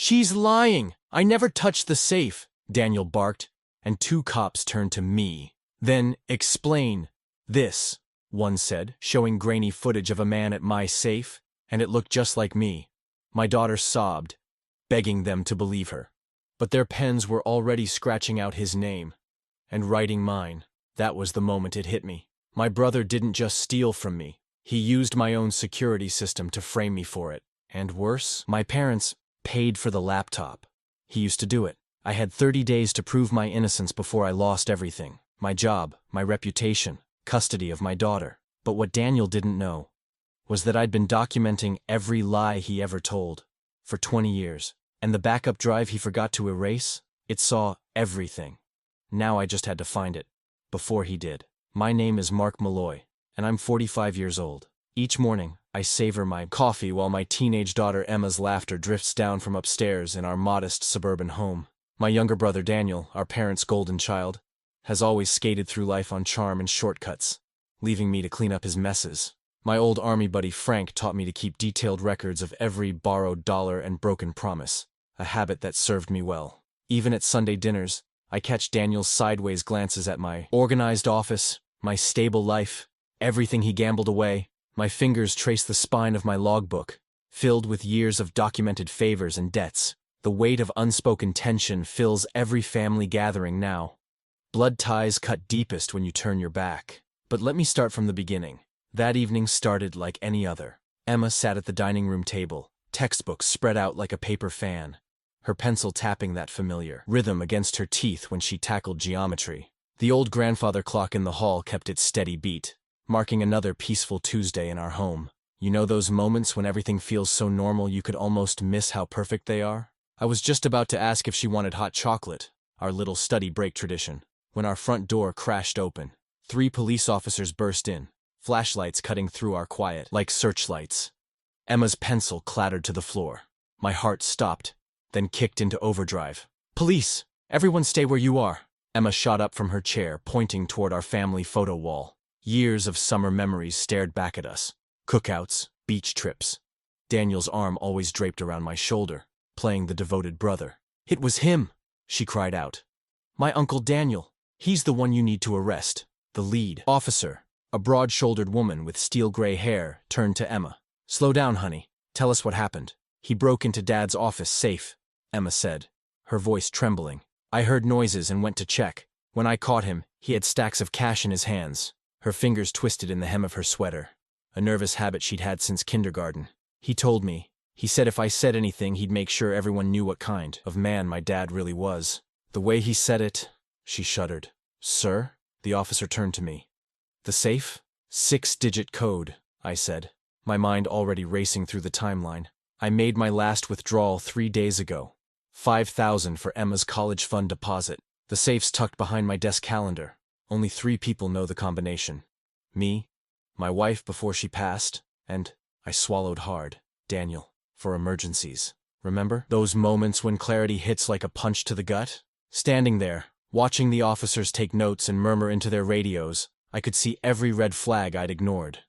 "She's lying! I never touched the safe," Daniel barked, and 2 cops turned to me. "Then explain this," one said, showing grainy footage of a man at my safe, and it looked just like me. My daughter sobbed, begging them to believe her. But their pens were already scratching out his name and writing mine. That was the moment it hit me. My brother didn't just steal from me. He used my own security system to frame me for it. And worse, my parents paid for the laptop. He used to do it. I had 30 days to prove my innocence before I lost everything. My job, my reputation, custody of my daughter. But what Daniel didn't know was that I'd been documenting every lie he ever told for 20 years. And the backup drive he forgot to erase, it saw everything. Now I just had to find it, before he did. My name is Mark Malloy, and I'm 45 years old. Each morning, I savor my coffee while my teenage daughter Emma's laughter drifts down from upstairs in our modest suburban home. My younger brother Daniel, our parents' golden child, has always skated through life on charm and shortcuts, leaving me to clean up his messes. My old army buddy Frank taught me to keep detailed records of every borrowed dollar and broken promise, a habit that served me well. Even at Sunday dinners, I catch Daniel's sideways glances at my organized office, my stable life, everything he gambled away. My fingers trace the spine of my logbook, filled with years of documented favors and debts. The weight of unspoken tension fills every family gathering now. Blood ties cut deepest when you turn your back. But let me start from the beginning. That evening started like any other. Emma sat at the dining room table, textbooks spread out like a paper fan, her pencil tapping that familiar rhythm against her teeth when she tackled geometry. The old grandfather clock in the hall kept its steady beat, marking another peaceful Tuesday in our home. You know those moments when everything feels so normal you could almost miss how perfect they are? I was just about to ask if she wanted hot chocolate, our little study break tradition, when our front door crashed open. 3 police officers burst in, flashlights cutting through our quiet like searchlights. Emma's pencil clattered to the floor. My heart stopped, then kicked into overdrive. "Police! Everyone stay where you are!" Emma shot up from her chair, pointing toward our family photo wall. Years of summer memories stared back at us. Cookouts, beach trips. Daniel's arm always draped around my shoulder, playing the devoted brother. "It was him!" she cried out. "My Uncle Daniel. He's the one you need to arrest." The lead officer, a broad-shouldered woman with steel-gray hair, turned to Emma. "Slow down, honey. Tell us what happened." "He broke into Dad's office safe," Emma said, her voice trembling. "I heard noises and went to check. When I caught him, he had stacks of cash in his hands." Her fingers twisted in the hem of her sweater, a nervous habit she'd had since kindergarten. "He told me. He said if I said anything, he'd make sure everyone knew what kind of man my dad really was." The way he said it, she shuddered. "Sir?" The officer turned to me. "The safe?" "6-digit code," I said, my mind already racing through the timeline. "I made my last withdrawal 3 days ago. $5,000 for Emma's college fund deposit. The safe's tucked behind my desk calendar. Only 3 people know the combination. Me, my wife before she passed, and, I swallowed hard, Daniel, for emergencies. Remember? Those moments when clarity hits like a punch to the gut? Standing there, watching the officers take notes and murmur into their radios, I could see every red flag I'd ignored.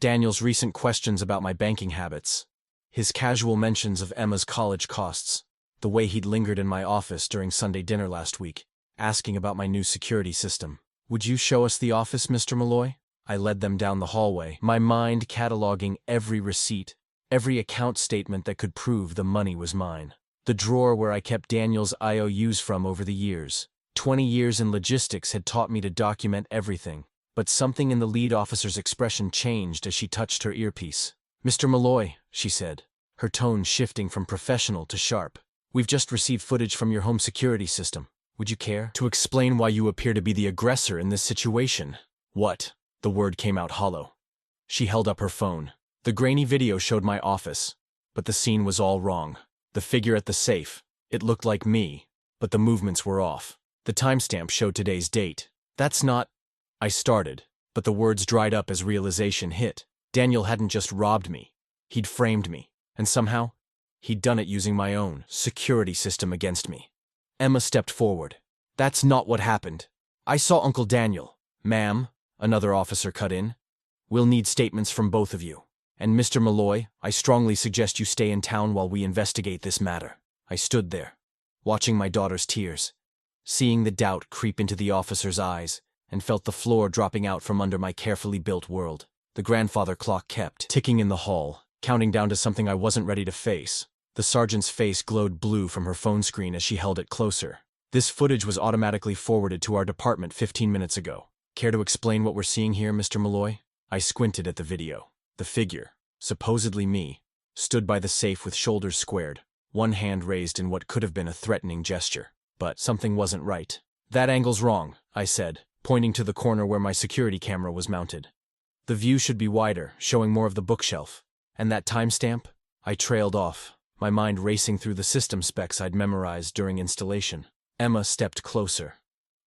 Daniel's recent questions about my banking habits, his casual mentions of Emma's college costs, the way he'd lingered in my office during Sunday dinner last week, asking about my new security system. "Would you show us the office, Mr. Malloy?" I led them down the hallway, my mind cataloging every receipt, every account statement that could prove the money was mine. The drawer where I kept Daniel's IOUs from over the years. 20 years in logistics had taught me to document everything, but something in the lead officer's expression changed as she touched her earpiece. "Mr. Malloy," she said, her tone shifting from professional to sharp, "we've just received footage from your home security system. Would you care to explain why you appear to be the aggressor in this situation?" "What?" The word came out hollow. She held up her phone. The grainy video showed my office, but the scene was all wrong. The figure at the safe, it looked like me, but the movements were off. The timestamp showed today's date. "That's not—" I started, but the words dried up as realization hit. Daniel hadn't just robbed me. He'd framed me, and somehow, he'd done it using my own security system against me. Emma stepped forward. "That's not what happened. I saw Uncle Daniel." "Ma'am," another officer cut in, "we'll need statements from both of you. And Mr. Malloy, I strongly suggest you stay in town while we investigate this matter." I stood there, watching my daughter's tears, seeing the doubt creep into the officer's eyes, and felt the floor dropping out from under my carefully built world. The grandfather clock kept ticking in the hall, counting down to something I wasn't ready to face. The sergeant's face glowed blue from her phone screen as she held it closer. This footage was automatically forwarded to our department 15 minutes ago. Care to explain what we're seeing here, Mr. Malloy? I squinted at the video. The figure, supposedly me, stood by the safe with shoulders squared, one hand raised in what could have been a threatening gesture. But something wasn't right. That angle's wrong, I said, pointing to the corner where my security camera was mounted. The view should be wider, showing more of the bookshelf. And that timestamp? I trailed off, my mind racing through the system specs I'd memorized during installation. Emma stepped closer,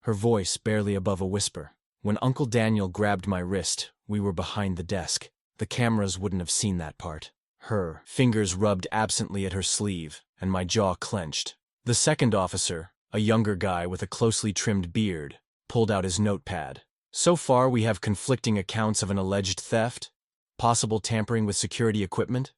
her voice barely above a whisper. When Uncle Daniel grabbed my wrist, we were behind the desk. The cameras wouldn't have seen that part. Her fingers rubbed absently at her sleeve, and my jaw clenched. The second officer, a younger guy with a closely trimmed beard, pulled out his notepad. So far, we have conflicting accounts of an alleged theft, possible tampering with security equipment,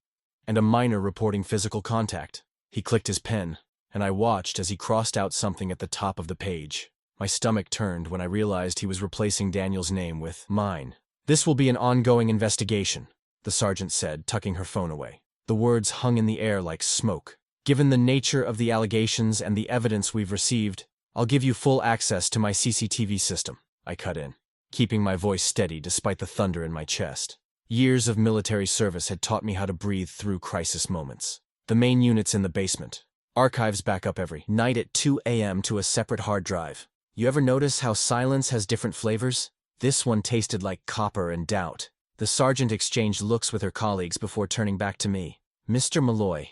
and a minor reporting physical contact. He clicked his pen, and I watched as he crossed out something at the top of the page. My stomach turned when I realized he was replacing Daniel's name with mine. "This will be an ongoing investigation," the sergeant said, tucking her phone away. The words hung in the air like smoke. "Given the nature of the allegations and the evidence we've received, I'll give you full access to my CCTV system," I cut in, keeping my voice steady despite the thunder in my chest. Years of military service had taught me how to breathe through crisis moments. The main unit's in the basement. Archives back up every night at 2 a.m. to a separate hard drive. You ever notice how silence has different flavors? This one tasted like copper and doubt. The sergeant exchanged looks with her colleagues before turning back to me. "Mr. Malloy,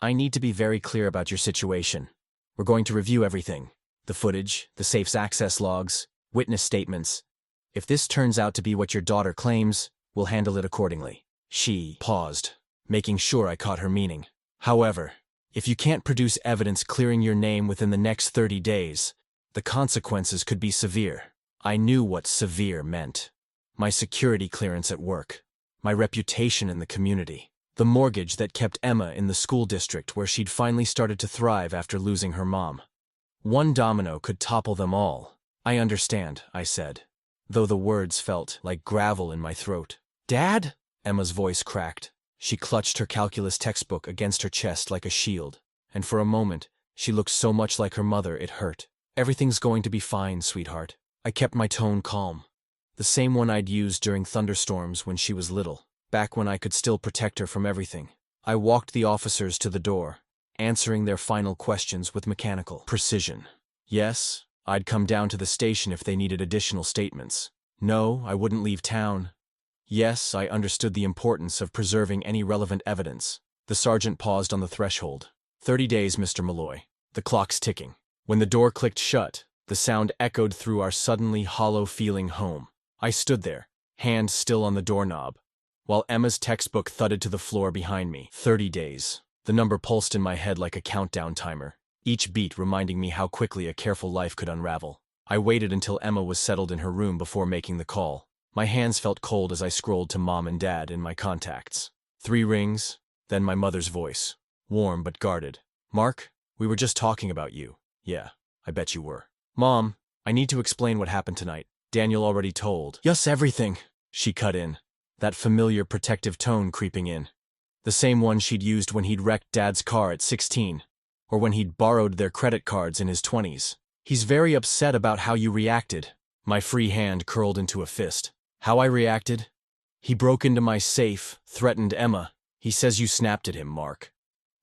I need to be very clear about your situation. We're going to review everything. The footage, the safe's access logs, witness statements. If this turns out to be what your daughter claims, we'll handle it accordingly." She paused, making sure I caught her meaning. "However, if you can't produce evidence clearing your name within the next 30 days, the consequences could be severe." I knew what severe meant. My security clearance at work, my reputation in the community, the mortgage that kept Emma in the school district where she'd finally started to thrive after losing her mom. One domino could topple them all. "I understand," I said, though the words felt like gravel in my throat. "Dad?" Emma's voice cracked. She clutched her calculus textbook against her chest like a shield, and for a moment, she looked so much like her mother it hurt. "Everything's going to be fine, sweetheart." I kept my tone calm, the same one I'd used during thunderstorms when she was little, back when I could still protect her from everything. I walked the officers to the door, answering their final questions with mechanical precision. Yes, I'd come down to the station if they needed additional statements. No, I wouldn't leave town. Yes, I understood the importance of preserving any relevant evidence. The sergeant paused on the threshold. 30 days, Mr. Malloy. The clock's ticking." When the door clicked shut, the sound echoed through our suddenly hollow-feeling home. I stood there, hand still on the doorknob, while Emma's textbook thudded to the floor behind me. 30 days. The number pulsed in my head like a countdown timer, each beat reminding me how quickly a careful life could unravel. I waited until Emma was settled in her room before making the call. My hands felt cold as I scrolled to Mom and Dad in my contacts. 3 rings, then my mother's voice, warm but guarded. "Mark, we were just talking about you." "Yeah, I bet you were." "Mom, I need to explain what happened tonight. Daniel already told." "Yes, everything," she cut in, that familiar protective tone creeping in. The same one she'd used when he'd wrecked Dad's car at 16, or when he'd borrowed their credit cards in his 20s. "He's very upset about how you reacted." My free hand curled into a fist. "How I reacted? He broke into my safe, threatened Emma. He says you snapped at him, Mark.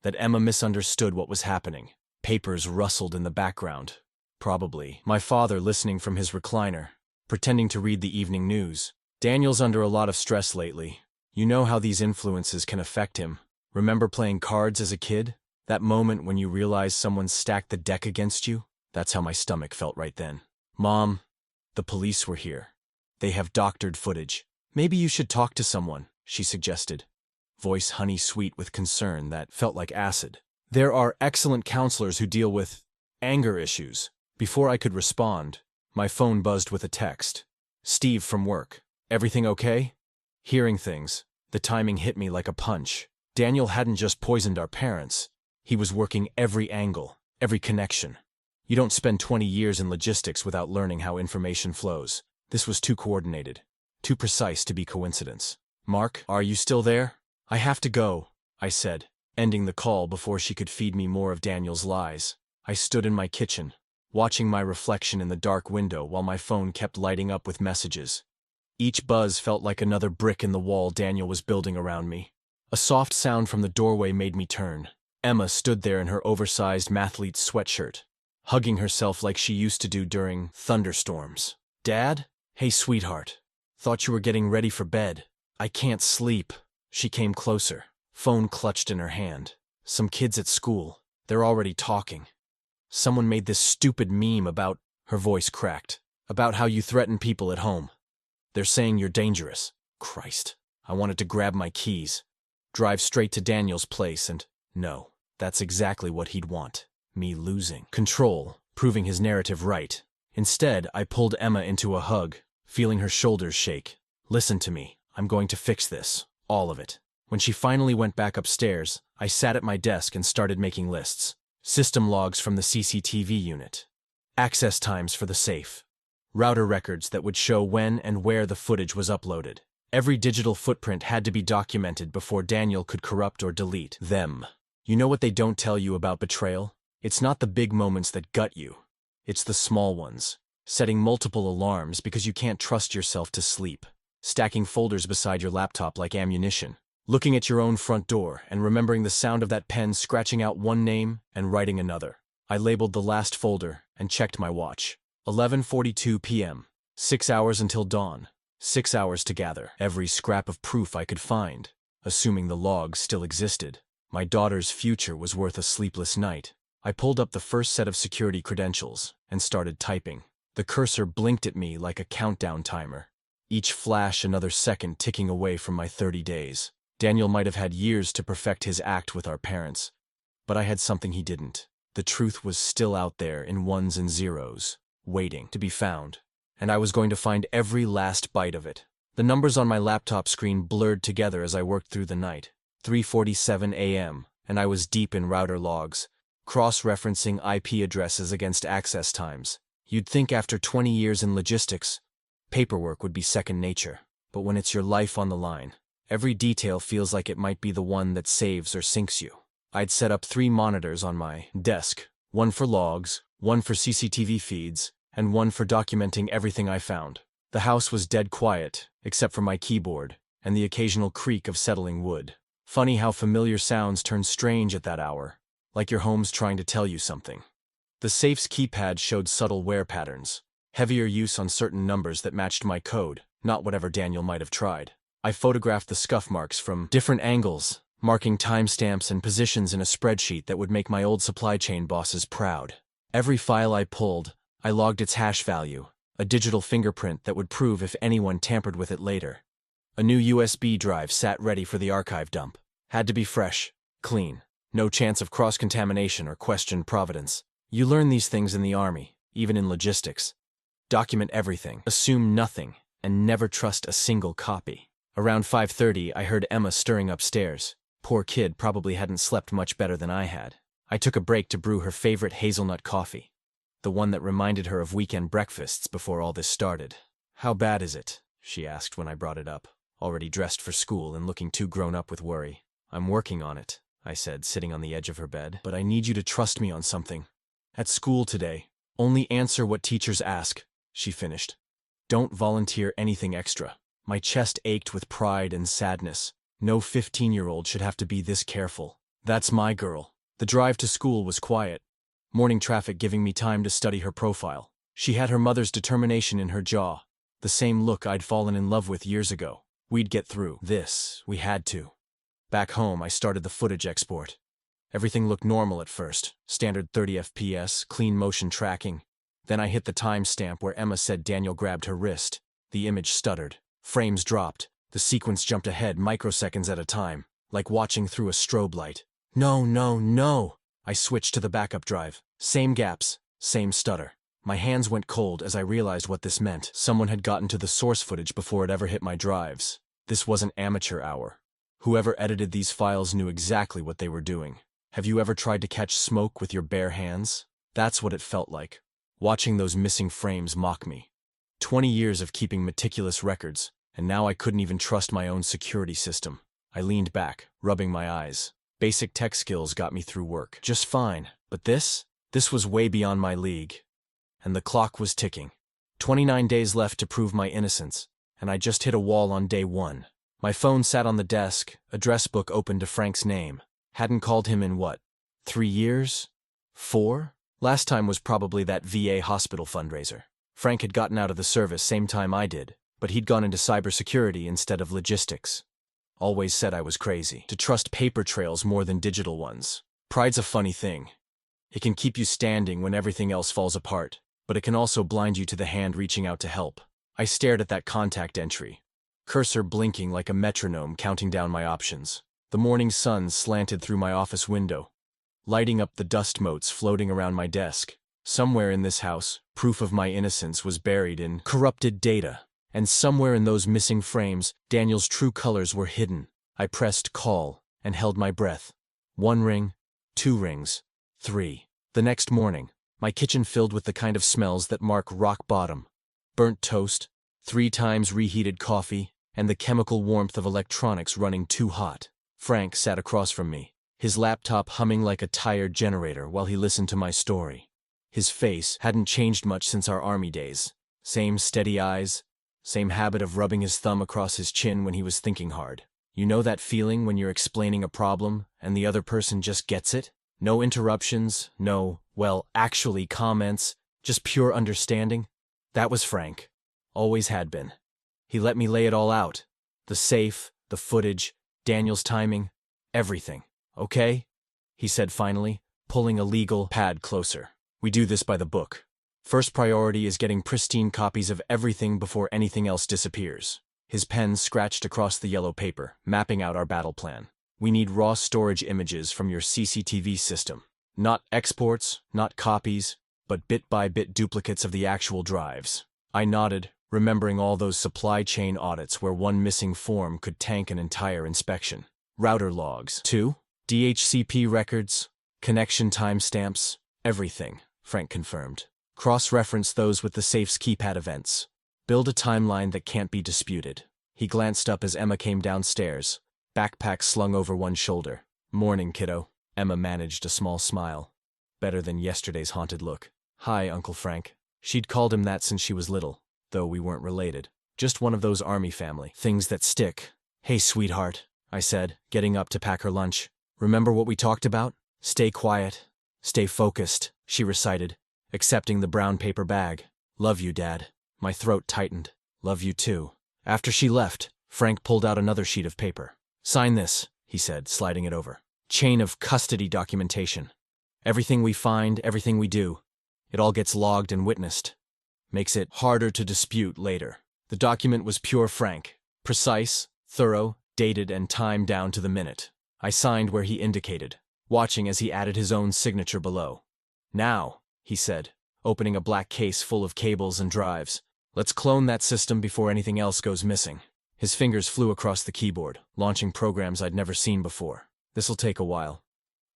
That Emma misunderstood what was happening." Papers rustled in the background. Probably my father listening from his recliner, pretending to read the evening news. "Daniel's under a lot of stress lately. You know how these influences can affect him. Remember playing cards as a kid? That moment when you realize someone stacked the deck against you? That's how my stomach felt right then." "Mom, the police were here. They have doctored footage. Maybe you should talk to someone," she suggested, voice honey-sweet with concern that felt like acid. "There are excellent counselors who deal with anger issues." Before I could respond, my phone buzzed with a text. "Steve from work. Everything okay?" Hearing things, the timing hit me like a punch. Daniel hadn't just poisoned our parents. He was working every angle, every connection. You don't spend 20 years in logistics without learning how information flows. This was too coordinated, too precise to be coincidence. Mark, are you still there? I have to go, I said, ending the call before she could feed me more of Daniel's lies. I stood in my kitchen, watching my reflection in the dark window while my phone kept lighting up with messages. Each buzz felt like another brick in the wall Daniel was building around me. A soft sound from the doorway made me turn. Emma stood there in her oversized mathlete's sweatshirt, hugging herself like she used to do during thunderstorms. Dad? Hey, sweetheart. Thought you were getting ready for bed. I can't sleep. She came closer, phone clutched in her hand. Some kids at school. They're already talking. Someone made this stupid meme about, her voice cracked, about how you threaten people at home. They're saying you're dangerous. Christ. I wanted to grab my keys, drive straight to Daniel's place and, no, that's exactly what he'd want. Me losing control, proving his narrative right. Instead, I pulled Emma into a hug, feeling her shoulders shake. Listen to me. I'm going to fix this. All of it. When she finally went back upstairs, I sat at my desk and started making lists. System logs from the CCTV unit. Access times for the safe. Router records that would show when and where the footage was uploaded. Every digital footprint had to be documented before Daniel could corrupt or delete them. You know what they don't tell you about betrayal? It's not the big moments that gut you. It's the small ones. Setting multiple alarms because you can't trust yourself to sleep. Stacking folders beside your laptop like ammunition. Looking at your own front door and remembering the sound of that pen scratching out one name and writing another. I labeled the last folder and checked my watch. 11:42 p.m. 6 hours until dawn. 6 hours to gather every scrap of proof I could find, assuming the logs still existed. My daughter's future was worth a sleepless night. I pulled up the first set of security credentials and started typing. The cursor blinked at me like a countdown timer. Each flash another second ticking away from my 30 days. Daniel might have had years to perfect his act with our parents, but I had something he didn't. The truth was still out there in ones and zeros, waiting to be found, and I was going to find every last bite of it. The numbers on my laptop screen blurred together as I worked through the night. 3:47 a.m., and I was deep in router logs, cross-referencing IP addresses against access times. You'd think after 20 years in logistics, paperwork would be second nature, but when it's your life on the line, every detail feels like it might be the one that saves or sinks you. I'd set up 3 monitors on my desk, one for logs, one for CCTV feeds, and one for documenting everything I found. The house was dead quiet, except for my keyboard and the occasional creak of settling wood. Funny how familiar sounds turn strange at that hour, like your home's trying to tell you something. The safe's keypad showed subtle wear patterns, heavier use on certain numbers that matched my code, not whatever Daniel might have tried. I photographed the scuff marks from different angles, marking timestamps and positions in a spreadsheet that would make my old supply chain bosses proud. Every file I pulled, I logged its hash value, a digital fingerprint that would prove if anyone tampered with it later. A new USB drive sat ready for the archive dump. Had to be fresh, clean, no chance of cross-contamination or questioned providence. You learn these things in the Army, even in logistics. Document everything, assume nothing, and never trust a single copy. Around 5:30, I heard Emma stirring upstairs. Poor kid probably hadn't slept much better than I had. I took a break to brew her favorite hazelnut coffee, the one that reminded her of weekend breakfasts before all this started. "How bad is it?" she asked when I brought it up, already dressed for school and looking too grown up with worry. "I'm working on it," I said, sitting on the edge of her bed. "But I need you to trust me on something. At school today, only answer what teachers ask," she finished. "Don't volunteer anything extra." My chest ached with pride and sadness. No 15-year-old should have to be this careful. That's my girl. The drive to school was quiet, morning traffic giving me time to study her profile. She had her mother's determination in her jaw, the same look I'd fallen in love with years ago. We'd get through this. We had to. Back home, I started the footage export. Everything looked normal at first. Standard 30 FPS, clean motion tracking. Then I hit the timestamp where Emma said Daniel grabbed her wrist. The image stuttered. Frames dropped. The sequence jumped ahead microseconds at a time, like watching through a strobe light. No, no, no! I switched to the backup drive. Same gaps, same stutter. My hands went cold as I realized what this meant. Someone had gotten to the source footage before it ever hit my drives. This wasn't amateur hour. Whoever edited these files knew exactly what they were doing. Have you ever tried to catch smoke with your bare hands? That's what it felt like, watching those missing frames mock me. 20 years of keeping meticulous records, and now I couldn't even trust my own security system. I leaned back, rubbing my eyes. Basic tech skills got me through work just fine, but this was way beyond my league. And the clock was ticking. 29 days left to prove my innocence, and I just hit a wall on day 1. My phone sat on the desk, address book open to Frank's name. Hadn't called him in what, 3 years? 4? Last time was probably that VA hospital fundraiser. Frank had gotten out of the service same time I did, but he'd gone into cybersecurity instead of logistics. Always said I was crazy, to trust paper trails more than digital ones. Pride's a funny thing. It can keep you standing when everything else falls apart, but it can also blind you to the hand reaching out to help. I stared at that contact entry, cursor blinking like a metronome counting down my options. The morning sun slanted through my office window, lighting up the dust motes floating around my desk. Somewhere in this house, proof of my innocence was buried in corrupted data. And somewhere in those missing frames, Daniel's true colors were hidden. I pressed call and held my breath. 1 ring, 2 rings, 3. The next morning, my kitchen filled with the kind of smells that mark rock bottom. Burnt toast, 3 times reheated coffee, and the chemical warmth of electronics running too hot. Frank sat across from me, his laptop humming like a tired generator while he listened to my story. His face hadn't changed much since our army days. Same steady eyes, same habit of rubbing his thumb across his chin when he was thinking hard. You know that feeling when you're explaining a problem and the other person just gets it? No interruptions, no, well, actually comments, just pure understanding? That was Frank. Always had been. He let me lay it all out. The safe, the footage, Daniel's timing, everything. Okay? He said finally, pulling a legal pad closer. We do this by the book. First priority is getting pristine copies of everything before anything else disappears. His pen scratched across the yellow paper, mapping out our battle plan. We need raw storage images from your CCTV system. Not exports, not copies, but bit-by-bit duplicates of the actual drives. I nodded, remembering all those supply chain audits where one missing form could tank an entire inspection. Router logs, too. DHCP records, connection timestamps, everything, Frank confirmed. Cross-reference those with the safe's keypad events. Build a timeline that can't be disputed. He glanced up as Emma came downstairs, backpack slung over one shoulder. Morning, kiddo. Emma managed a small smile. Better than yesterday's haunted look. Hi, Uncle Frank. She'd called him that since she was little, though we weren't related. Just one of those army family things that stick. Hey, sweetheart, I said, getting up to pack her lunch. Remember what we talked about? Stay quiet. Stay focused, she recited, accepting the brown paper bag. Love you, Dad. My throat tightened. Love you too. After she left, Frank pulled out another sheet of paper. Sign this, he said, sliding it over. Chain of custody documentation. Everything we find, everything we do, it all gets logged and witnessed. Makes it harder to dispute later. The document was pure Frank. Precise, thorough, dated and timed down to the minute. I signed where he indicated, watching as he added his own signature below. Now, he said, opening a black case full of cables and drives. Let's clone that system before anything else goes missing. His fingers flew across the keyboard, launching programs I'd never seen before. This'll take a while.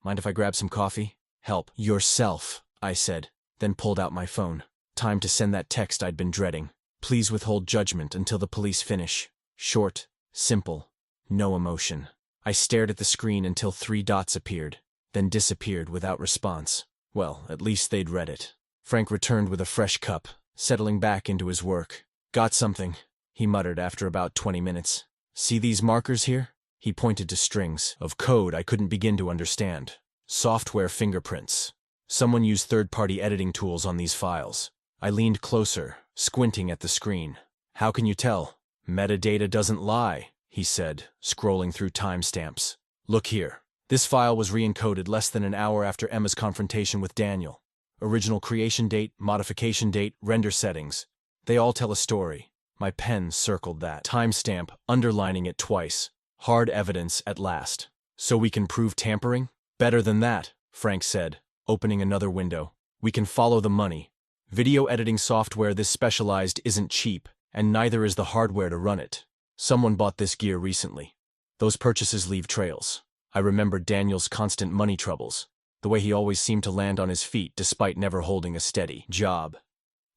Mind if I grab some coffee? Help yourself, I said, then pulled out my phone. Time to send that text I'd been dreading. Please withhold judgment until the police finish. Short, simple, no emotion. I stared at the screen until 3 dots appeared, then disappeared without response. Well, at least they'd read it. Frank returned with a fresh cup, settling back into his work. Got something, he muttered after about 20 minutes. See these markers here? He pointed to strings of code I couldn't begin to understand. Software fingerprints. Someone used third-party editing tools on these files. I leaned closer, squinting at the screen. How can you tell? Metadata doesn't lie, he said, scrolling through timestamps. Look here. This file was re-encoded less than an hour after Emma's confrontation with Daniel. Original creation date, modification date, render settings. They all tell a story. My pen circled that timestamp, underlining it twice. Hard evidence at last. So we can prove tampering? Better than that, Frank said, opening another window. We can follow the money. Video editing software this specialized isn't cheap, and neither is the hardware to run it. Someone bought this gear recently. Those purchases leave trails. I remembered Daniel's constant money troubles, the way he always seemed to land on his feet despite never holding a steady job.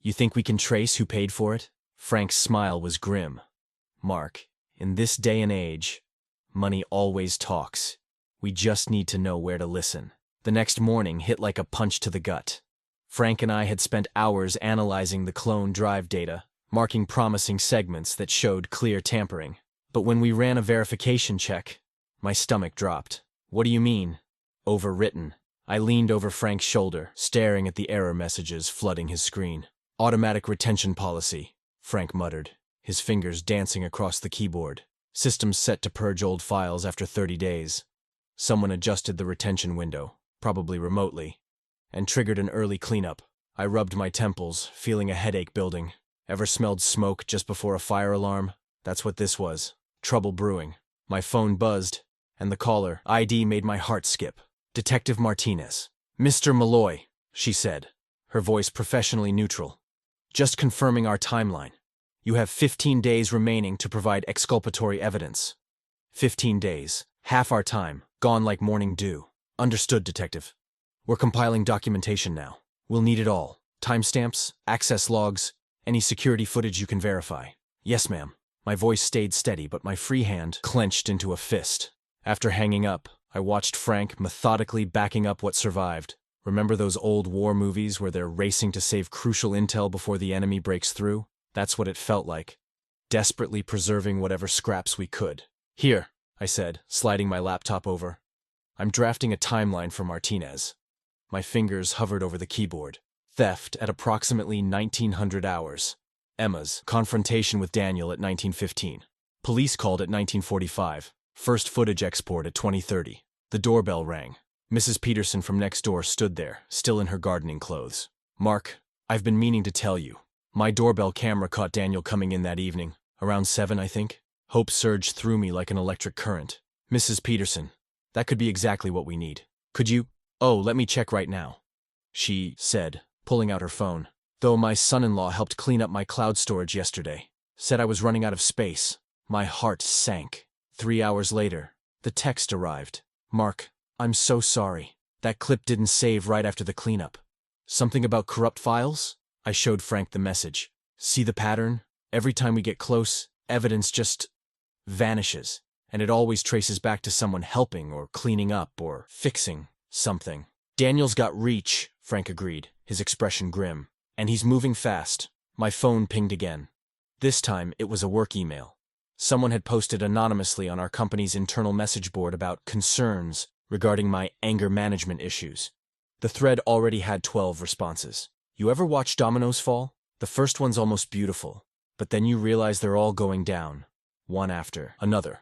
You think we can trace who paid for it? Frank's smile was grim. Mark, in this day and age, money always talks. We just need to know where to listen. The next morning hit like a punch to the gut. Frank and I had spent hours analyzing the clone drive data, marking promising segments that showed clear tampering. But when we ran a verification check, my stomach dropped. What do you mean? Overwritten. I leaned over Frank's shoulder, staring at the error messages flooding his screen. Automatic retention policy, Frank muttered, his fingers dancing across the keyboard. Systems set to purge old files after 30 days. Someone adjusted the retention window, probably remotely, and triggered an early cleanup. I rubbed my temples, feeling a headache building. Ever smelled smoke just before a fire alarm? That's what this was. Trouble brewing. My phone buzzed, and the caller ID made my heart skip. Detective Martinez. Mr. Malloy, she said, her voice professionally neutral. Just confirming our timeline. You have 15 days remaining to provide exculpatory evidence. 15 days. Half our time. Gone like morning dew. Understood, Detective. We're compiling documentation now. We'll need it all. Timestamps, access logs, any security footage you can verify. Yes, ma'am. My voice stayed steady, but my free hand clenched into a fist. After hanging up, I watched Frank methodically backing up what survived. Remember those old war movies where they're racing to save crucial intel before the enemy breaks through? That's what it felt like. Desperately preserving whatever scraps we could. Here, I said, sliding my laptop over. I'm drafting a timeline for Martinez. My fingers hovered over the keyboard. Theft at approximately 1900 hours. Emma's confrontation with Daniel at 1915. Police called at 1945. First footage export at 2030. The doorbell rang. Mrs. Peterson from next door stood there, still in her gardening clothes. Mark, I've been meaning to tell you. My doorbell camera caught Daniel coming in that evening. Around 7, I think. Hope surged through me like an electric current. Mrs. Peterson, that could be exactly what we need. Could you? Oh, let me check right now. She said, pulling out her phone. Though my son-in-law helped clean up my cloud storage yesterday. Said I was running out of space. My heart sank. 3 hours later, the text arrived. Mark, I'm so sorry. That clip didn't save right after the cleanup. Something about corrupt files? I showed Frank the message. See the pattern? Every time we get close, evidence just vanishes. And it always traces back to someone helping or cleaning up or fixing something. Daniel's got reach, Frank agreed, his expression grim. And he's moving fast. My phone pinged again. This time, it was a work email. Someone had posted anonymously on our company's internal message board about concerns regarding my anger management issues. The thread already had 12 responses. You ever watch dominoes fall? The first one's almost beautiful, but then you realize they're all going down, one after another.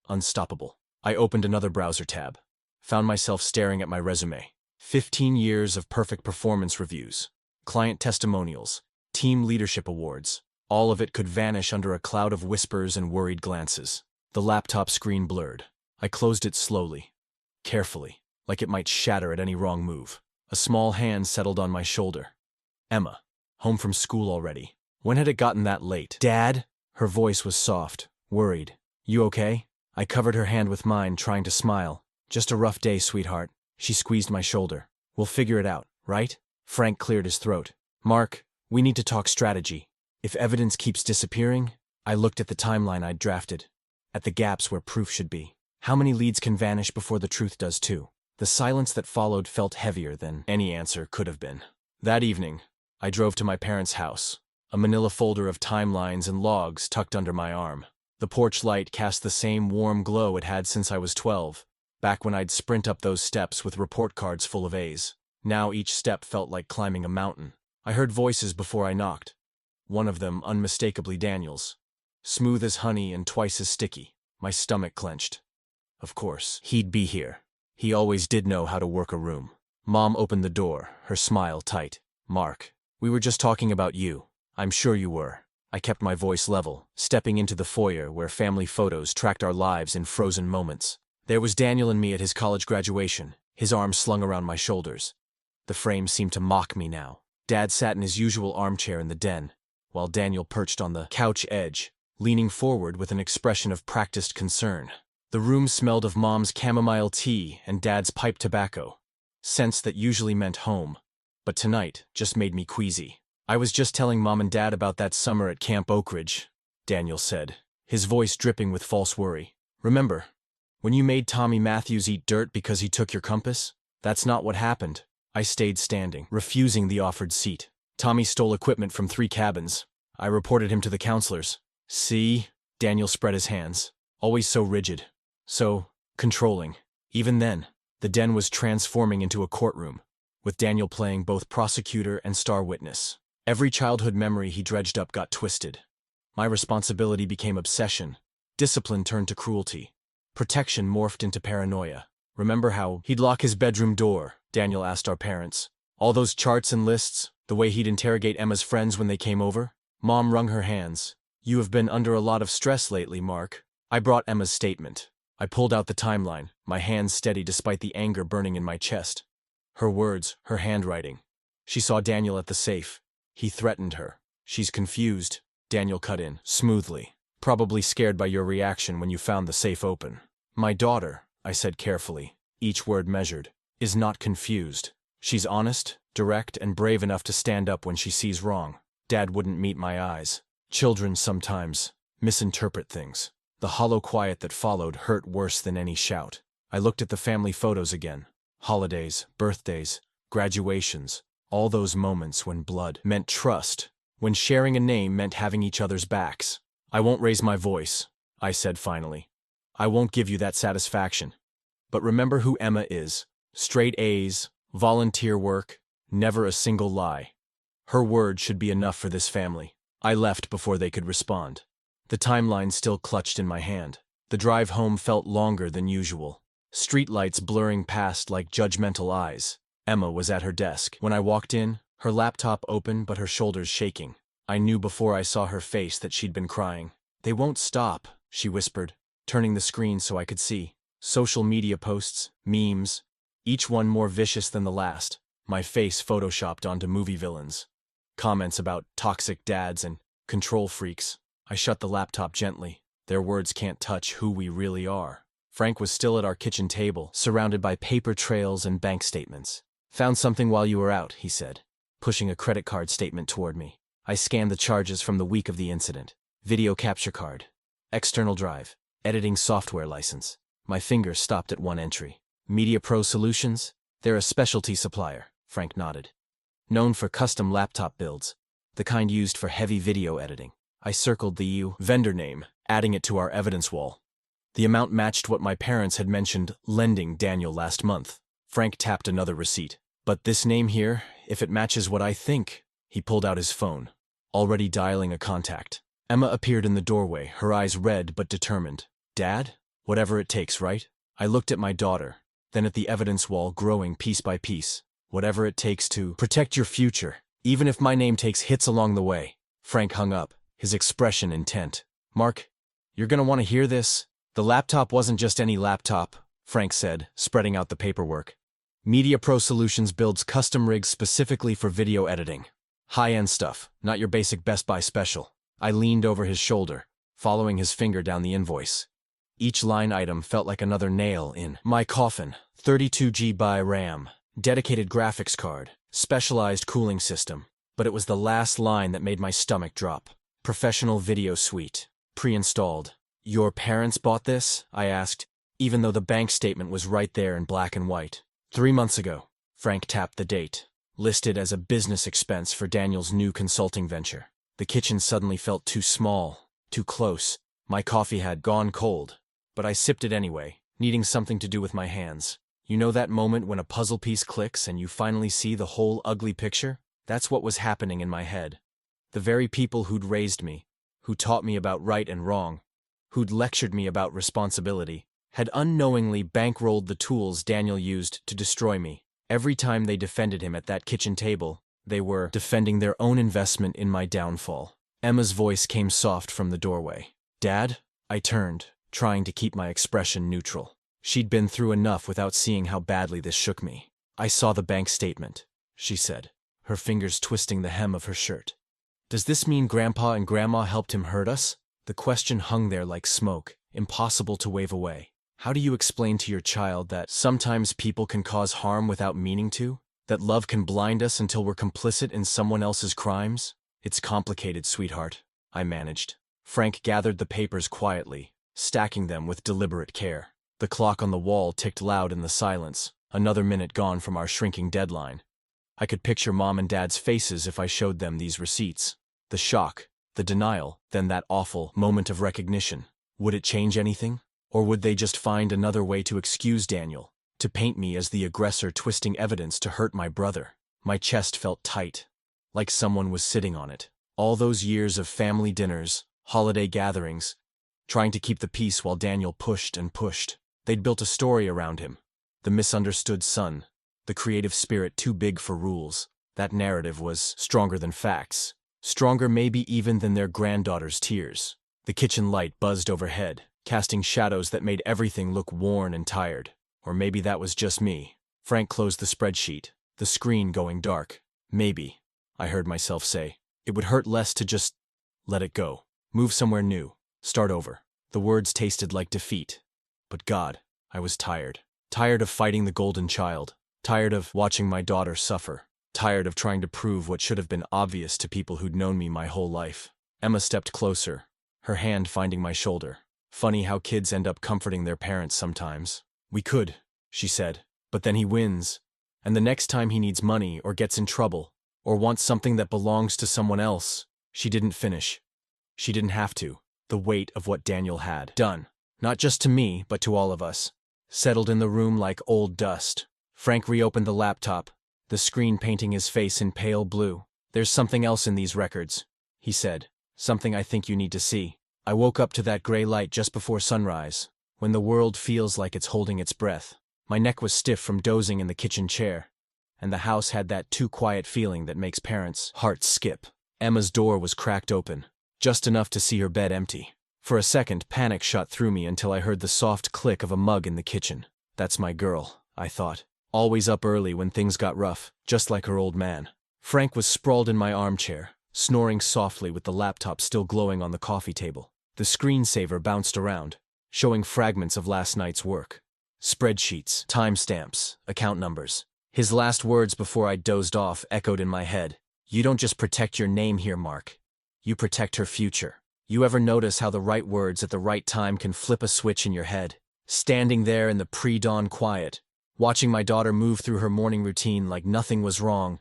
Unstoppable. I opened another browser tab. Found myself staring at my resume. 15 years of perfect performance reviews, client testimonials, team leadership awards. All of it could vanish under a cloud of whispers and worried glances. The laptop screen blurred. I closed it slowly, carefully, like it might shatter at any wrong move. A small hand settled on my shoulder. Emma, home from school already. When had it gotten that late? Dad? Her voice was soft, worried. You okay? I covered her hand with mine, trying to smile. Just a rough day, sweetheart. She squeezed my shoulder. We'll figure it out, right? Frank cleared his throat. Mark, we need to talk strategy. If evidence keeps disappearing, I looked at the timeline I'd drafted, at the gaps where proof should be. How many leads can vanish before the truth does too? The silence that followed felt heavier than any answer could have been. That evening, I drove to my parents' house, a manila folder of timelines and logs tucked under my arm. The porch light cast the same warm glow it had since I was 12, back when I'd sprint up those steps with report cards full of A's. Now each step felt like climbing a mountain. I heard voices before I knocked. One of them unmistakably Daniel's. Smooth as honey and twice as sticky. My stomach clenched. Of course, he'd be here. He always did know how to work a room. Mom opened the door, her smile tight. Mark, we were just talking about you. I'm sure you were. I kept my voice level, stepping into the foyer where family photos tracked our lives in frozen moments. There was Daniel and me at his college graduation, his arms slung around my shoulders. The frame seemed to mock me now. Dad sat in his usual armchair in the den, while Daniel perched on the couch edge, leaning forward with an expression of practiced concern. The room smelled of Mom's chamomile tea and Dad's pipe tobacco, scents that usually meant home, but tonight just made me queasy. I was just telling Mom and Dad about that summer at Camp Oak Ridge, Daniel said, his voice dripping with false worry. Remember, when you made Tommy Matthews eat dirt because he took your compass? That's not what happened. I stayed standing, refusing the offered seat. Tommy stole equipment from 3 cabins. I reported him to the counselors. See? Daniel spread his hands. Always so rigid. So controlling. Even then, the den was transforming into a courtroom, with Daniel playing both prosecutor and star witness. Every childhood memory he dredged up got twisted. My responsibility became obsession. Discipline turned to cruelty. Protection morphed into paranoia. Remember how he'd lock his bedroom door? Daniel asked our parents. All those charts and lists, the way he'd interrogate Emma's friends when they came over? Mom wrung her hands. You have been under a lot of stress lately, Mark. I brought Emma's statement. I pulled out the timeline, my hands steady despite the anger burning in my chest. Her words, her handwriting. She saw Daniel at the safe. He threatened her. She's confused, Daniel cut in, smoothly. Probably scared by your reaction when you found the safe open. My daughter, I said carefully, each word measured, is not confused. She's honest, direct, and brave enough to stand up when she sees wrong. Dad wouldn't meet my eyes. Children sometimes misinterpret things. The hollow quiet that followed hurt worse than any shout. I looked at the family photos again. Holidays, birthdays, graduations, all those moments when blood meant trust, when sharing a name meant having each other's backs. I won't raise my voice, I said finally. I won't give you that satisfaction. But remember who Emma is. Straight A's, volunteer work, never a single lie. Her word should be enough for this family. I left before they could respond. The timeline still clutched in my hand. The drive home felt longer than usual. Streetlights blurring past like judgmental eyes. Emma was at her desk. When I walked in, her laptop open but her shoulders shaking. I knew before I saw her face that she'd been crying. They won't stop, she whispered, turning the screen so I could see. Social media posts, memes, each one more vicious than the last. My face photoshopped onto movie villains. Comments about toxic dads and control freaks. I shut the laptop gently. Their words can't touch who we really are. Frank was still at our kitchen table, surrounded by paper trails and bank statements. Found something while you were out, he said, pushing a credit card statement toward me. I scanned the charges from the week of the incident. Video capture card. External drive. Editing software license. My finger stopped at one entry. Media Pro Solutions? They're a specialty supplier, Frank nodded. Known for custom laptop builds, the kind used for heavy video editing. I circled the vendor name, adding it to our evidence wall. The amount matched what my parents had mentioned lending Daniel last month. Frank tapped another receipt. But this name here, if it matches what I think. He pulled out his phone, already dialing a contact. Emma appeared in the doorway, her eyes red but determined. Dad? Whatever it takes, right? I looked at my daughter, then at the evidence wall growing piece by piece. Whatever it takes to protect your future, even if my name takes hits along the way. Frank hung up, his expression intent. Mark, you're gonna want to hear this. The laptop wasn't just any laptop, Frank said, spreading out the paperwork. Media Pro Solutions builds custom rigs specifically for video editing. High-end stuff, not your basic Best Buy special. I leaned over his shoulder, following his finger down the invoice. Each line item felt like another nail in my coffin. 32 GB RAM, dedicated graphics card, specialized cooling system. But it was the last line that made my stomach drop. Professional video suite, pre-installed. Your parents bought this? I asked, even though the bank statement was right there in black and white. 3 months ago. Frank tapped the date, listed as a business expense for Daniel's new consulting venture. The kitchen suddenly felt too small, too close. My coffee had gone cold, but I sipped it anyway, needing something to do with my hands. You know that moment when a puzzle piece clicks and you finally see the whole ugly picture? That's what was happening in my head. The very people who'd raised me, who taught me about right and wrong, who'd lectured me about responsibility, had unknowingly bankrolled the tools Daniel used to destroy me. Every time they defended him at that kitchen table, they were defending their own investment in my downfall. Emma's voice came soft from the doorway. Dad? I turned, trying to keep my expression neutral. She'd been through enough without seeing how badly this shook me. I saw the bank statement, she said, her fingers twisting the hem of her shirt. Does this mean Grandpa and Grandma helped him hurt us? The question hung there like smoke, impossible to wave away. How do you explain to your child that sometimes people can cause harm without meaning to? That love can blind us until we're complicit in someone else's crimes? It's complicated, sweetheart, I managed. Frank gathered the papers quietly, stacking them with deliberate care. The clock on the wall ticked loud in the silence, another minute gone from our shrinking deadline. I could picture Mom and Dad's faces if I showed them these receipts. The shock, the denial, then that awful moment of recognition. Would it change anything? Or would they just find another way to excuse Daniel, to paint me as the aggressor twisting evidence to hurt my brother? My chest felt tight, like someone was sitting on it. All those years of family dinners, holiday gatherings, trying to keep the peace while Daniel pushed and pushed. They'd built a story around him. The misunderstood son, the creative spirit too big for rules. That narrative was stronger than facts, stronger maybe even than their granddaughter's tears. The kitchen light buzzed overhead, casting shadows that made everything look worn and tired. Or maybe that was just me. Frank closed the spreadsheet, the screen going dark. Maybe, I heard myself say, it would hurt less to just let it go. Move somewhere new. Start over. The words tasted like defeat. But God, I was tired. Tired of fighting the golden child. Tired of watching my daughter suffer. Tired of trying to prove what should have been obvious to people who'd known me my whole life. Emma stepped closer, her hand finding my shoulder. Funny how kids end up comforting their parents sometimes. We could, she said, but then he wins. And the next time he needs money or gets in trouble, or wants something that belongs to someone else, she didn't finish. She didn't have to. The weight of what Daniel had done, not just to me, but to all of us, settled in the room like old dust. Frank reopened the laptop, the screen painting his face in pale blue. There's something else in these records, he said, something I think you need to see. I woke up to that gray light just before sunrise, when the world feels like it's holding its breath. My neck was stiff from dozing in the kitchen chair, and the house had that too quiet feeling that makes parents' hearts skip. Emma's door was cracked open, just enough to see her bed empty. For a second, panic shot through me until I heard the soft click of a mug in the kitchen. That's my girl, I thought. Always up early when things got rough, just like her old man. Frank was sprawled in my armchair, snoring softly with the laptop still glowing on the coffee table. The screensaver bounced around, showing fragments of last night's work. Spreadsheets, timestamps, account numbers. His last words before I dozed off echoed in my head. You don't just protect your name here, Mark. You protect her future. You ever notice how the right words at the right time can flip a switch in your head? Standing there in the pre-dawn quiet, watching my daughter move through her morning routine like nothing was wrong,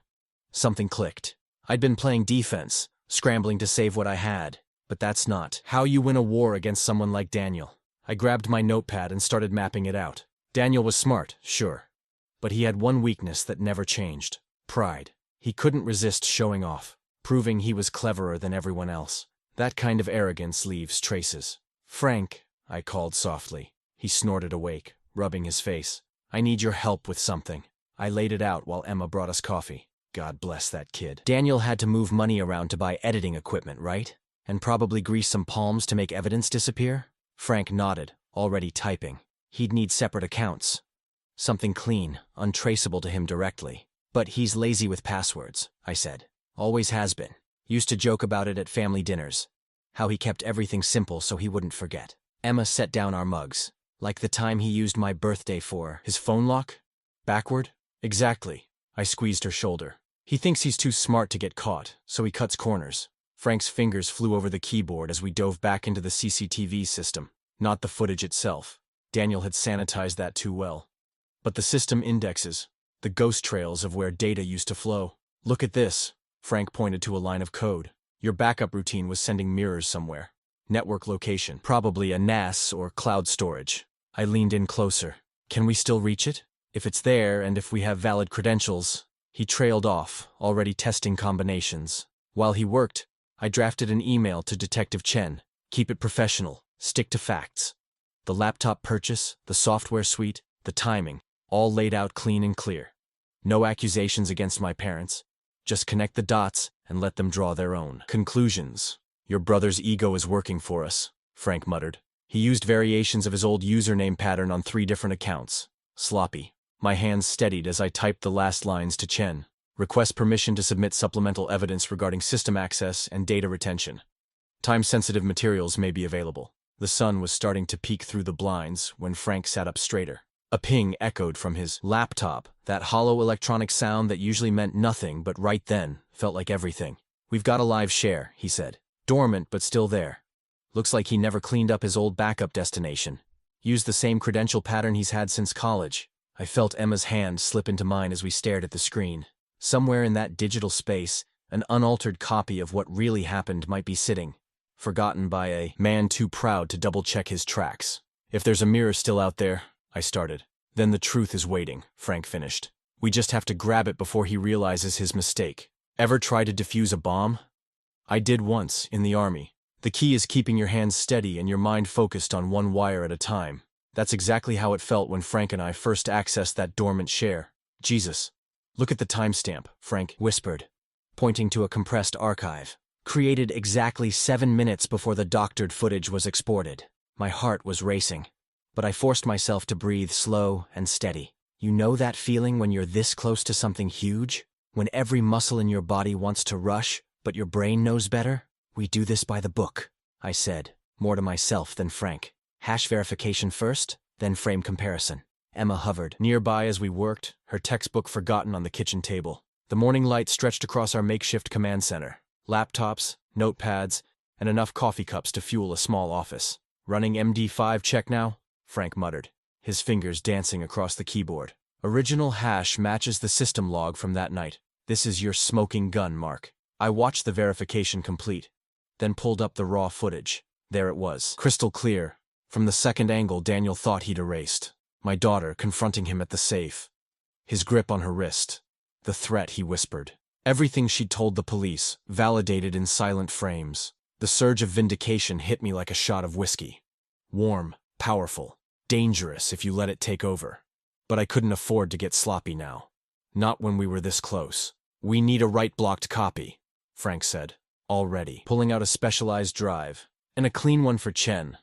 something clicked. I'd been playing defense, scrambling to save what I had. But that's not how you win a war against someone like Daniel. I grabbed my notepad and started mapping it out. Daniel was smart, sure. But he had one weakness that never changed. Pride. He couldn't resist showing off, proving he was cleverer than everyone else. That kind of arrogance leaves traces. Frank, I called softly. He snorted awake, rubbing his face. I need your help with something. I laid it out while Emma brought us coffee. God bless that kid. Daniel had to move money around to buy editing equipment, right? And probably grease some palms to make evidence disappear? Frank nodded, already typing. He'd need separate accounts. Something clean, untraceable to him directly. But he's lazy with passwords, I said. Always has been. Used to joke about it at family dinners. How he kept everything simple so he wouldn't forget. Emma set down our mugs. Like the time he used my birthday for his phone lock? Backward? Exactly. I squeezed her shoulder. He thinks he's too smart to get caught, so he cuts corners. Frank's fingers flew over the keyboard as we dove back into the CCTV system. Not the footage itself. Daniel had sanitized that too well. But the system indexes, the ghost trails of where data used to flow. Look at this. Frank pointed to a line of code. Your backup routine was sending mirrors somewhere. Network location, probably a NAS or cloud storage. I leaned in closer. Can we still reach it? If it's there and if we have valid credentials. He trailed off, already testing combinations. While he worked, I drafted an email to Detective Chen. Keep it professional, stick to facts. The laptop purchase, the software suite, the timing, all laid out clean and clear. No accusations against my parents. Just connect the dots and let them draw their own conclusions. Your brother's ego is working for us, Frank muttered. He used variations of his old username pattern on 3 different accounts. Sloppy. My hands steadied as I typed the last lines to Chen. Request permission to submit supplemental evidence regarding system access and data retention. Time-sensitive materials may be available. The sun was starting to peek through the blinds when Frank sat up straighter. A ping echoed from his laptop, that hollow electronic sound that usually meant nothing but right then felt like everything. "We've got a live share," he said. "Dormant but still there. Looks like he never cleaned up his old backup destination. Used the same credential pattern he's had since college." I felt Emma's hand slip into mine as we stared at the screen. Somewhere in that digital space, an unaltered copy of what really happened might be sitting, forgotten by a man too proud to double-check his tracks. "If there's a mirror still out there," I started. "Then the truth is waiting," Frank finished. "We just have to grab it before he realizes his mistake." Ever try to defuse a bomb? I did once, in the army. The key is keeping your hands steady and your mind focused on one wire at a time. That's exactly how it felt when Frank and I first accessed that dormant share. "Jesus. Look at the timestamp," Frank whispered, pointing to a compressed archive. "Created exactly 7 minutes before the doctored footage was exported." My heart was racing, but I forced myself to breathe slow and steady. You know that feeling when you're this close to something huge? When every muscle in your body wants to rush, but your brain knows better? "We do this by the book," I said, more to myself than Frank. "Hash verification first, then frame comparison." Emma hovered nearby as we worked, her textbook forgotten on the kitchen table. The morning light stretched across our makeshift command center. Laptops, notepads, and enough coffee cups to fuel a small office. "Running MD5 check now?" Frank muttered, his fingers dancing across the keyboard. "Original hash matches the system log from that night. This is your smoking gun, Mark." I watched the verification complete, then pulled up the raw footage. There it was, crystal clear, from the second angle Daniel thought he'd erased. My daughter confronting him at the safe. His grip on her wrist. The threat he whispered. Everything she'd told the police, validated in silent frames. The surge of vindication hit me like a shot of whiskey. Warm, powerful, dangerous if you let it take over. But I couldn't afford to get sloppy now. Not when we were this close. "We need a write-blocked copy," Frank said, already, pulling out a specialized drive. "And a clean one for Chen.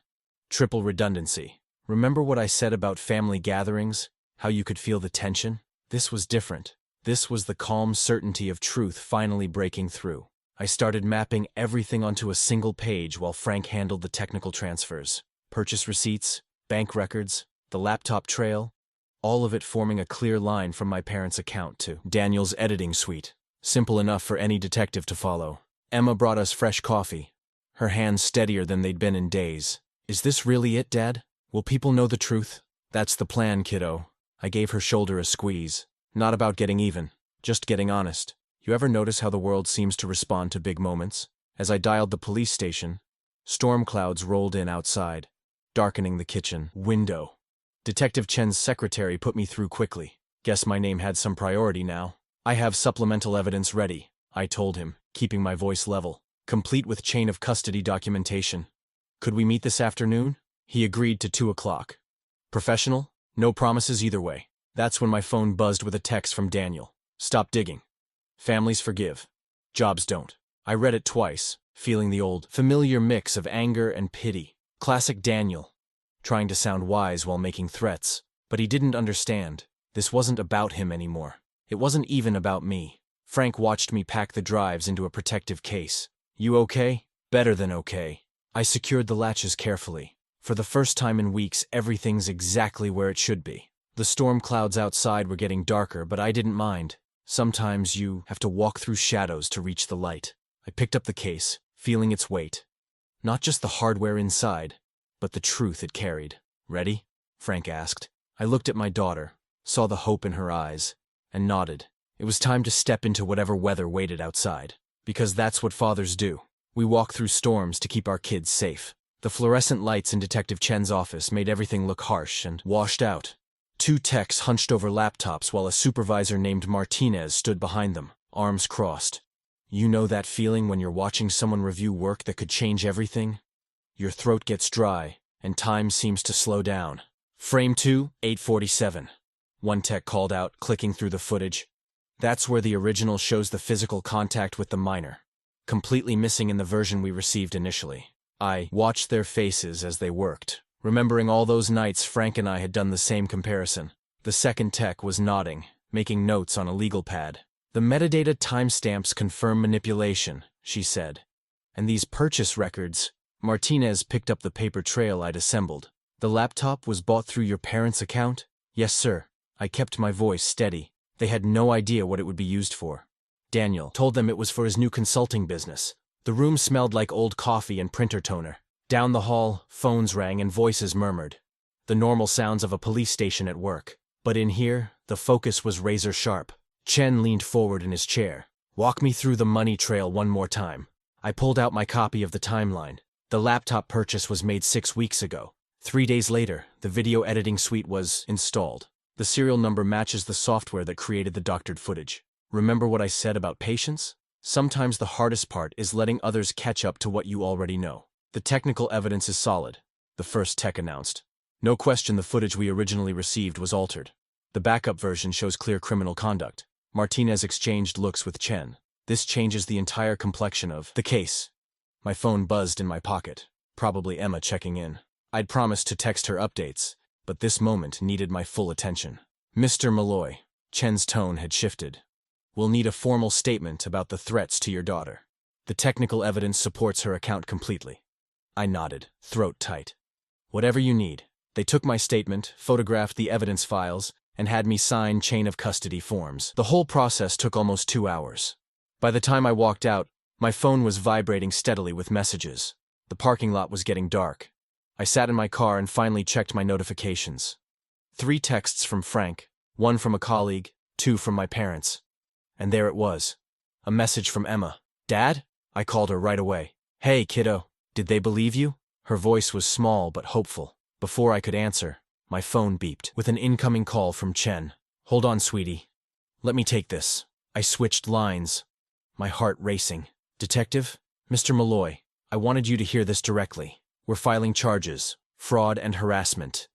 Triple redundancy. Remember what I said about family gatherings? How you could feel the tension? This was different. This was the calm certainty of truth finally breaking through. I started mapping everything onto a single page while Frank handled the technical transfers. Purchase receipts, bank records, the laptop trail, all of it forming a clear line from my parents' account to Daniel's editing suite. Simple enough for any detective to follow. Emma brought us fresh coffee, her hands steadier than they'd been in days. "Is this really it, Dad? Will people know the truth?" "That's the plan, kiddo." I gave her shoulder a squeeze. "Not about getting even, just getting honest. You ever notice how the world seems to respond to big moments?" As I dialed the police station, storm clouds rolled in outside, darkening the kitchen window. Detective Chen's secretary put me through quickly. Guess my name had some priority now. "I have supplemental evidence ready," I told him, keeping my voice level, "complete with chain of custody documentation. Could we meet this afternoon?" He agreed to 2 o'clock. Professional? No promises either way. That's when my phone buzzed with a text from Daniel. "Stop digging. Families forgive. Jobs don't." I read it twice, feeling the old, familiar mix of anger and pity. Classic Daniel, trying to sound wise while making threats. But he didn't understand. This wasn't about him anymore. It wasn't even about me. Frank watched me pack the drives into a protective case. "You okay?" "Better than okay." I secured the latches carefully. For the first time in weeks, everything's exactly where it should be. The storm clouds outside were getting darker, but I didn't mind. Sometimes you have to walk through shadows to reach the light. I picked up the case, feeling its weight. Not just the hardware inside, but the truth it carried. "Ready?" Frank asked. I looked at my daughter, saw the hope in her eyes, and nodded. It was time to step into whatever weather waited outside. Because that's what fathers do. We walk through storms to keep our kids safe. The fluorescent lights in Detective Chen's office made everything look harsh and washed out. 2 techs hunched over laptops while a supervisor named Martinez stood behind them, arms crossed. You know that feeling when you're watching someone review work that could change everything? Your throat gets dry, and time seems to slow down. "Frame 2, 847. One tech called out, clicking through the footage. That's where the original shows the physical contact with the minor, completely missing in the version we received initially. I watched their faces as they worked, remembering all those nights Frank and I had done the same comparison. The second tech was nodding, making notes on a legal pad. "The metadata timestamps confirm manipulation," she said. "And these purchase records, Martinez picked up the paper trail I'd assembled. The laptop was bought through your parents' account? Yes, sir. I kept my voice steady. They had no idea what it would be used for. Daniel told them it was for his new consulting business. The room smelled like old coffee and printer toner. Down the hall, phones rang and voices murmured. The normal sounds of a police station at work. But in here, the focus was razor sharp. Chen leaned forward in his chair. Walk me through the money trail one more time. I pulled out my copy of the timeline. The laptop purchase was made 6 weeks ago. 3 days later, the video editing suite was installed. The serial number matches the software that created the doctored footage. Remember what I said about patience? Sometimes the hardest part is letting others catch up to what you already know. The technical evidence is solid, the first tech announced. No question the footage we originally received was altered. The backup version shows clear criminal conduct. Martinez exchanged looks with Chen. This changes the entire complexion of the case. My phone buzzed in my pocket. Probably Emma checking in. I'd promised to text her updates, but this moment needed my full attention. Mr. Malloy, Chen's tone had shifted. We'll need a formal statement about the threats to your daughter. The technical evidence supports her account completely. I nodded, throat tight. Whatever you need. They took my statement, photographed the evidence files, and had me sign chain of custody forms. The whole process took almost 2 hours. By the time I walked out, my phone was vibrating steadily with messages. The parking lot was getting dark. I sat in my car and finally checked my notifications. 3 texts from Frank, 1 from a colleague, 2 from my parents. And there it was. A message from Emma. Dad? I called her right away. Hey, kiddo. Did they believe you? Her voice was small but hopeful. Before I could answer, my phone beeped with an incoming call from Chen. Hold on, sweetie. Let me take this. I switched lines, my heart racing. Detective? Mr. Malloy, I wanted you to hear this directly. We're filing charges, fraud and harassment.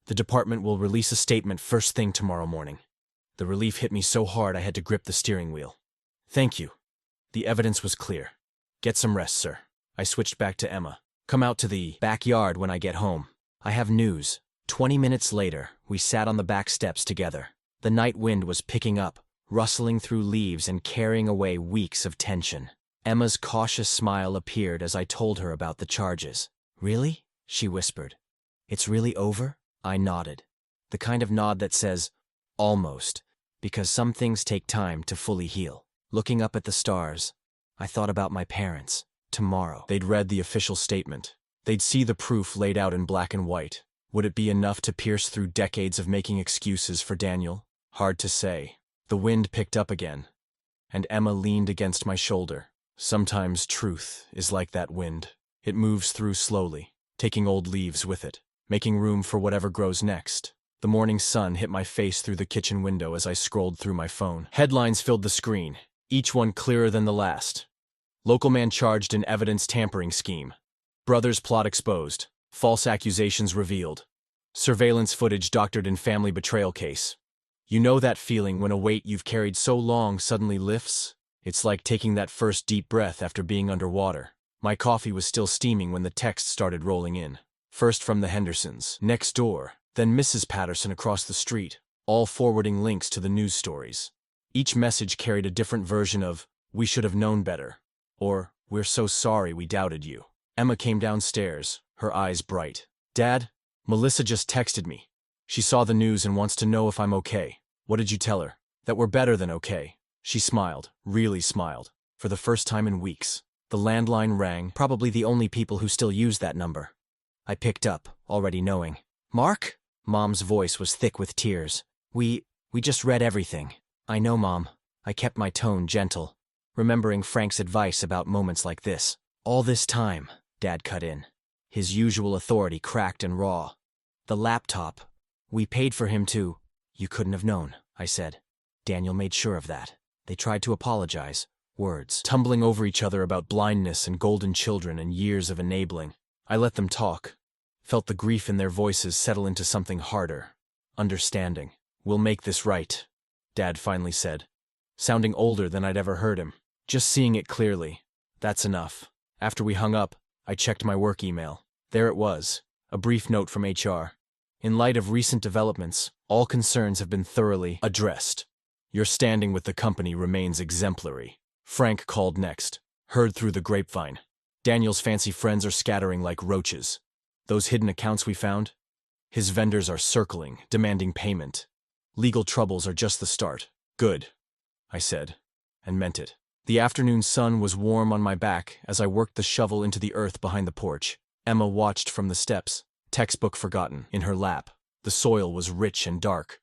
The department will release a statement first thing tomorrow morning. The relief hit me so hard I had to grip the steering wheel. Thank you. The evidence was clear. Get some rest, sir. I switched back to Emma. Come out to the backyard when I get home. I have news. 20 minutes later, we sat on the back steps together. The night wind was picking up, rustling through leaves and carrying away weeks of tension. Emma's cautious smile appeared as I told her about the charges. Really? She whispered. It's really over? I nodded. The kind of nod that says, almost, because some things take time to fully heal. Looking up at the stars, I thought about my parents. Tomorrow, they'd read the official statement. They'd see the proof laid out in black and white. Would it be enough to pierce through decades of making excuses for Daniel? Hard to say. The wind picked up again, and Emma leaned against my shoulder. Sometimes truth is like that wind. It moves through slowly, taking old leaves with it, making room for whatever grows next. The morning sun hit my face through the kitchen window as I scrolled through my phone. Headlines filled the screen, each one clearer than the last. Local man charged in evidence tampering scheme. Brothers plot exposed. False accusations revealed. Surveillance footage doctored in family betrayal case. You know that feeling when a weight you've carried so long suddenly lifts? It's like taking that first deep breath after being underwater. My coffee was still steaming when the text started rolling in. First from the Hendersons, next door, then Mrs. Patterson across the street, all forwarding links to the news stories. Each message carried a different version of, "We should have known better," or, "We're so sorry we doubted you." Emma came downstairs, her eyes bright. "Dad, Melissa just texted me. She saw the news and wants to know if I'm okay." "What did you tell her?" "That we're better than okay." She smiled, really smiled, for the first time in weeks. The landline rang, probably the only people who still use that number. I picked up, already knowing. "Mark?" Mom's voice was thick with tears. We just read everything." "I know, Mom." I kept my tone gentle, remembering Frank's advice about moments like this. "All this time," Dad cut in. His usual authority cracked and raw. "The laptop. We paid for him to—" "You couldn't have known," I said. Daniel made sure of that. They tried to apologize. Words tumbling over each other about blindness and golden children and years of enabling. I let them talk. Felt the grief in their voices settle into something harder. Understanding. "We'll make this right," Dad finally said, sounding older than I'd ever heard him. Just seeing it clearly. That's enough. After we hung up, I checked my work email. There it was, a brief note from HR. "In light of recent developments, all concerns have been thoroughly addressed. Your standing with the company remains exemplary." Frank called next. "Heard through the grapevine. Daniel's fancy friends are scattering like roaches. Those hidden accounts we found? His vendors are circling, demanding payment. Legal troubles are just the start. Good, I said, and meant it. The afternoon sun was warm on my back as I worked the shovel into the earth behind the porch. Emma watched from the steps, textbook forgotten, in her lap. The soil was rich and dark,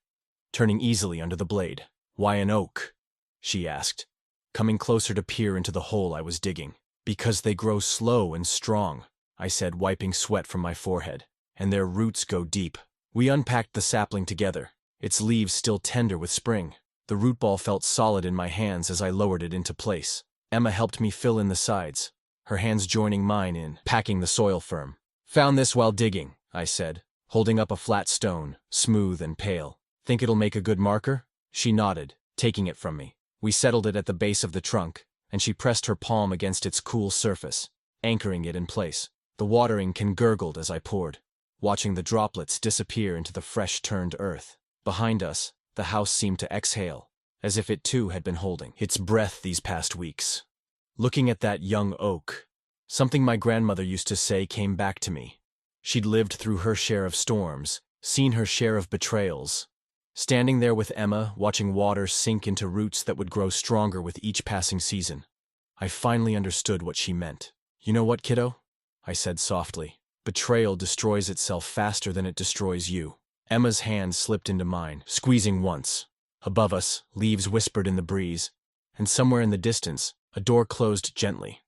turning easily under the blade. "Why an oak?" she asked, coming closer to peer into the hole I was digging. "Because they grow slow and strong," I said, wiping sweat from my forehead, "and their roots go deep." We unpacked the sapling together, its leaves still tender with spring. The root ball felt solid in my hands as I lowered it into place. Emma helped me fill in the sides, her hands joining mine in packing the soil firm. "Found this while digging," I said, holding up a flat stone, smooth and pale. "Think it'll make a good marker?" She nodded, taking it from me. We settled it at the base of the trunk, and she pressed her palm against its cool surface, anchoring it in place. The watering can gurgled as I poured, watching the droplets disappear into the fresh-turned earth. Behind us, the house seemed to exhale, as if it too had been holding its breath these past weeks. Looking at that young oak, something my grandmother used to say came back to me. She'd lived through her share of storms, seen her share of betrayals. Standing there with Emma, watching water sink into roots that would grow stronger with each passing season, I finally understood what she meant. "You know what, kiddo?" I said softly. "Betrayal destroys itself faster than it destroys you." Emma's hand slipped into mine, squeezing once. Above us, leaves whispered in the breeze, and somewhere in the distance, a door closed gently.